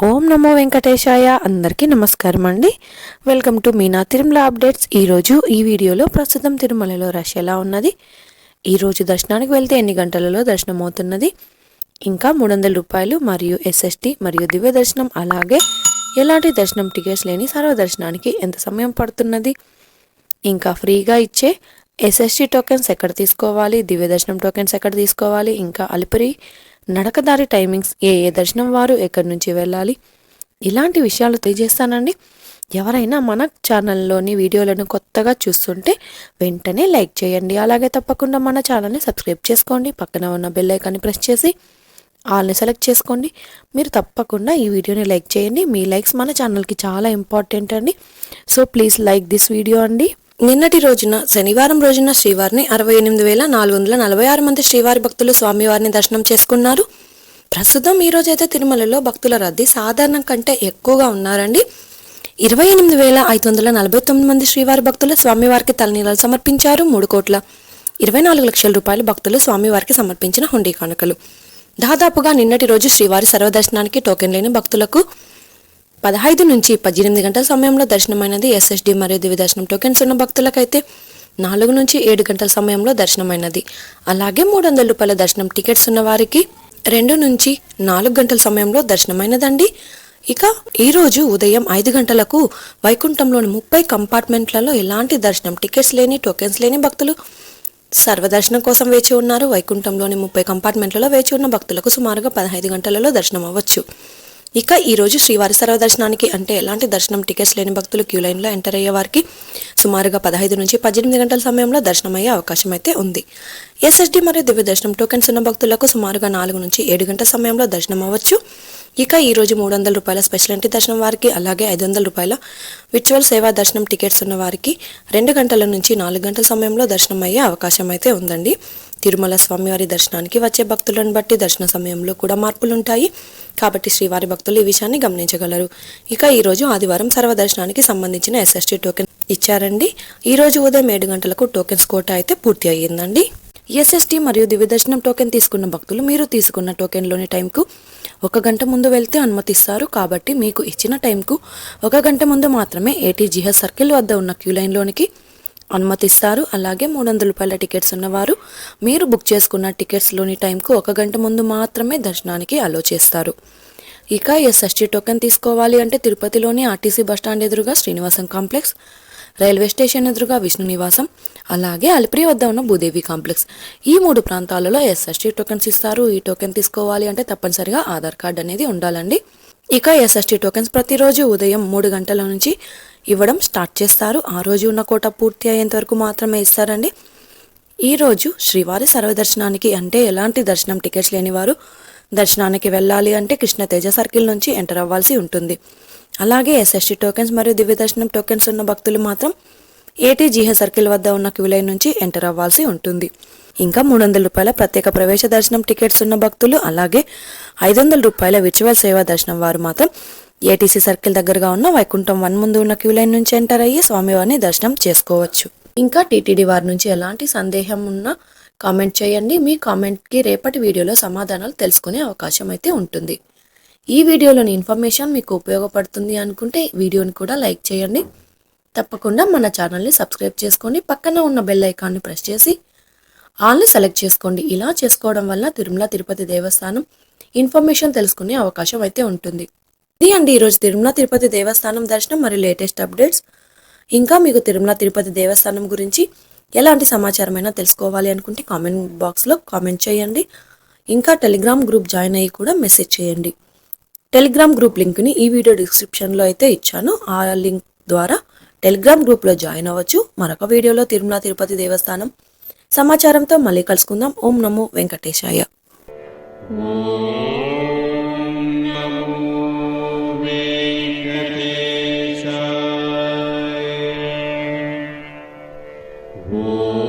ఓం నమో వెంకటేశాయ. అందరికీ నమస్కారం అండి. Welcome to Meena Tirumala updates. ఈరోజు ఈ వీడియోలో ప్రస్తుతం తిరుమలలో రష్ ఎలా ఉన్నది, ఈరోజు దర్శనానికి వెళ్తే ఎన్ని గంటలలో దర్శనం అవుతున్నది, ఇంకా 300 రూపాయలు మరియు ఎస్ఎస్టీ మరియు దివ్య దర్శనం, అలాగే ఎలాంటి దర్శనం టికెట్స్ లేని సర్వదర్శనానికి ఎంత సమయం పడుతున్నది, ఇంకా ఫ్రీగా ఇచ్చే ఎస్ఎస్టీ టోకెన్స్ ఎక్కడ తీసుకోవాలి, దివ్య దర్శనం టోకెన్స్ ఎక్కడ తీసుకోవాలి, ఇంకా అలిపిరి నడకదారి టైమింగ్స్, ఏ దర్శనం వారు ఎక్కడి నుంచి వెళ్ళాలి, ఇలాంటి విషయాలు తెలియజేస్తానండి. ఎవరైనా మన ఛానల్లోని వీడియోలను కొత్తగా చూస్తుంటే వెంటనే లైక్ చేయండి. అలాగే తప్పకుండా మన ఛానల్ని సబ్స్క్రైబ్ చేసుకోండి. పక్కన ఉన్న బెల్ ఐకాన్ని ప్రెస్ చేసి ఆల్ని సెలెక్ట్ చేసుకోండి. మీరు తప్పకుండా ఈ వీడియోని లైక్ చేయండి. మీ లైక్స్ మన ఛానల్కి చాలా ఇంపార్టెంట్ అండి. So please like this video అండి. నిన్నటి రోజున శనివారం రోజున శ్రీవారిని 68,446 మంది శ్రీవారి భక్తులు స్వామివారిని దర్శనం చేసుకున్నారు. ప్రస్తుతం ఈ రోజైతే తిరుమలలో భక్తుల రద్దీ సాధారణం కంటే ఎక్కువగా ఉన్నారండి. 28,549 మంది శ్రీవారి భక్తులు స్వామివారికి తలనీలాలు సమర్పించారు. 3,24,00,000 రూపాయలు భక్తులు స్వామివారికి సమర్పించిన హుండీ కానుకలు. దాదాపుగా నిన్నటి రోజు శ్రీవారి సర్వదర్శనానికి టోకెన్ లేని భక్తులకు 15 నుంచి 18 గంటల సమయంలో దర్శనమైనది. ఎస్ఎస్డి మరియు దివ్య దర్శనం టోకెన్స్ ఉన్న భక్తులకైతే 4 నుంచి 7 గంటల సమయంలో దర్శనమైనది. అలాగే 300 రూపాయల దర్శనం టికెట్స్ ఉన్న వారికి 2 నుంచి 4 గంటల సమయంలో దర్శనమైనదండి. ఇక ఈరోజు ఉదయం 5 గంటలకు వైకుంఠంలోని 30 కంపార్ట్మెంట్లలో ఎలాంటి దర్శనం టికెట్స్ లేని టోకెన్స్ లేని భక్తులు సర్వదర్శనం కోసం వేచి ఉన్నారు. వైకుంఠంలోని 30 కంపార్ట్మెంట్లలో వేచి ఉన్న భక్తులకు సుమారుగా 15 గంటలలో దర్శనం అవ్వచ్చు. ఇక ఈరోజు శ్రీవారి సర్వదర్శనానికి అంటే ఎలాంటి దర్శనం టికెట్స్ లేని భక్తులు క్యూ లైన్లో ఎంటర్ అయ్యే వారికి సుమారుగా 15 నుంచి 18 గంటల సమయంలో దర్శనం అయ్యే అవకాశం అయితే ఉంది. ఎస్ఎస్డి మరియు దివ్య దర్శనం టోకెన్స్ ఉన్న భక్తులకు సుమారుగా 4 నుంచి 7 గంటల సమయంలో దర్శనం అవ్వచ్చు. ఇక ఈరోజు 300 రూపాయల స్పెషల్ ఎంట్రీ దర్శనం వారికి, అలాగే 500 రూపాయల విర్చువల్ సేవా దర్శనం టికెట్స్ ఉన్న వారికి 2 గంటల నుంచి 4 గంటల సమయంలో దర్శనం అయ్యే అవకాశం అయితే ఉందండి. తిరుమల స్వామివారి దర్శనానికి వచ్చే భక్తులను బట్టి దర్శన సమయంలో కూడా మార్పులు ఉంటాయి కాబట్టి శ్రీవారి భక్తులు ఈ విషయాన్ని గమనించగలరు. ఇక ఈరోజు ఆదివారం సర్వదర్శనానికి సంబంధించిన ఎస్ఎస్టీ టోకెన్ ఇచ్చారండి. ఈరోజు ఉదయం 7 గంటలకు టోకెన్స్ కోటా అయితే పూర్తి అయ్యిందండి. ఎస్ఎస్టీ మరియు దివ్య దర్శనం టోకెన్ తీసుకున్న భక్తులు మీరు తీసుకున్న టోకెన్లోని టైంకు 1 గంట ముందు వెళ్తే అనుమతిస్తారు. కాబట్టి మీకు ఇచ్చిన టైంకు 1 గంట ముందు మాత్రమే ఏటీజీహెచ్ సర్కిల్ వద్ద ఉన్న క్యూ లైన్లోనికి అనుమతిస్తారు. అలాగే 300 రూపాయల టికెట్స్ ఉన్నవారు మీరు బుక్ చేసుకున్న టికెట్స్లోని టైంకు 1 గంట ముందు మాత్రమే దర్శనానికి అలో చేస్తారు. ఇక ఎస్ఎస్టీ టోకెన్ తీసుకోవాలి అంటే తిరుపతిలోని ఆర్టీసీ బస్టాండ్ ఎదురుగా శ్రీనివాసం కాంప్లెక్స్, రైల్వే స్టేషన్ ఎదురుగా విష్ణు నివాసం, అలాగే అలిపిరి వద్ద ఉన్న భూదేవి కాంప్లెక్స్, ఈ 3 ప్రాంతాలలో ఎస్ఎస్టీ టోకెన్స్ ఇస్తారు. ఈ టోకెన్ తీసుకోవాలి అంటే తప్పనిసరిగా ఆధార్ కార్డ్ అనేది ఉండాలండి. ఇక ఎస్ఎస్టీ టోకెన్స్ ప్రతిరోజు ఉదయం 3 గంటల నుంచి ఇవ్వడం స్టార్ట్ చేస్తారు. ఆ రోజు ఉన్న కోట పూర్తి అయ్యేంత వరకు మాత్రమే ఇస్తారండి. ఈరోజు శ్రీవారి సర్వదర్శనానికి అంటే ఎలాంటి దర్శనం టికెట్స్ లేని వారు దర్శనానికి వెళ్ళాలి అంటే కృష్ణతేజ సర్కిల్ నుంచి ఎంటర్ అవ్వాల్సి ఉంటుంది. అలాగే ఎస్ఎస్టీ టోకెన్స్ మరియు దివ్య దర్శనం టోకెన్స్ ఉన్న భక్తులు మాత్రం ఏటీజీహెచ్ సర్కిల్ వద్ద ఉన్న క్యూ లైన్ నుంచి ఎంటర్ అవ్వాల్సి ఉంటుంది. ఇంకా 300 రూపాయల ప్రత్యేక ప్రవేశ దర్శనం టికెట్స్ ఉన్న భక్తులు, అలాగే 500 రూపాయల విర్చువల్ సేవా దర్శనం వారు మాత్రం ఏటీసీ సర్కిల్ దగ్గరగా ఉన్న వైకుంఠం 1 ముందు ఉన్న క్యూ లైన్ నుంచి ఎంటర్ అయ్యి స్వామివారిని దర్శనం చేసుకోవచ్చు. ఇంకా టీటీడీ వారి నుంచి ఎలాంటి సందేహం ఉన్నా కామెంట్ చేయండి. మీ కామెంట్కి రేపటి వీడియోలో సమాధానాలు తెలుసుకునే అవకాశం అయితే ఉంటుంది. ఈ వీడియోలోని ఇన్ఫర్మేషన్ మీకు ఉపయోగపడుతుంది అనుకుంటే వీడియోని కూడా లైక్ చేయండి. తప్పకుండా మన ఛానల్ని సబ్స్క్రైబ్ చేసుకోండి. పక్కన ఉన్న బెల్ ఐకాన్ని ప్రెస్ చేసి ఆల్ని సెలెక్ట్ చేసుకోండి. ఇలా చేసుకోవడం వల్ల తిరుమల తిరుపతి దేవస్థానం ఇన్ఫర్మేషన్ తెలుసుకునే అవకాశం అయితే ఉంటుంది. ఇది అండి ఈరోజు తిరుమల తిరుపతి దేవస్థానం దర్శనం మరియు లేటెస్ట్ అప్డేట్స్. ఇంకా మీకు తిరుమల తిరుపతి దేవస్థానం గురించి ఎలాంటి సమాచారమైనా తెలుసుకోవాలి అనుకుంటే కామెంట్ బాక్స్లో కామెంట్ చేయండి. ఇంకా టెలిగ్రామ్ గ్రూప్ జాయిన్ అయ్యి కూడా మెసేజ్ చేయండి. టెలిగ్రామ్ గ్రూప్ లింక్ని ఈ వీడియో డిస్క్రిప్షన్లో అయితే ఇచ్చాను. ఆ లింక్ ద్వారా టెలిగ్రామ్ గ్రూప్లో జాయిన్ అవ్వచ్చు. మరొక వీడియోలో తిరుమల తిరుపతి దేవస్థానం సమాచారంతో మళ్ళీ కలుసుకుందాం. ఓం నమో వెంకటేశాయ. Oh